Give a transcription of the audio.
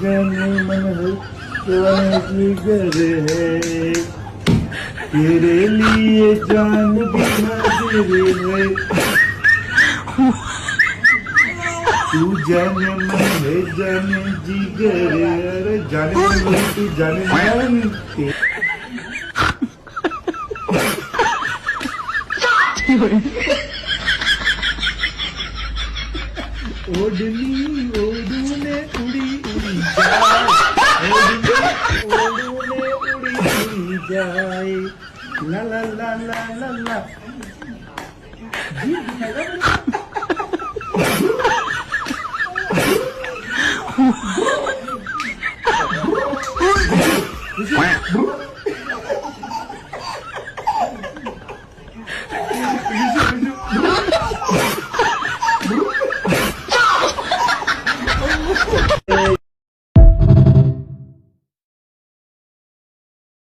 जाने मन है जाने जिगर है, तेरे लिए जान भी हाजिर है। तू जाने मन है जाने जिगर है, अरे जाने मन है तू जाने मन ओढ़नी ओढ़ूने उड़ी उड़ी जाए, ओढ़ूने उड़ी उड़ी जाए, ला ला ला ला ला ला। जी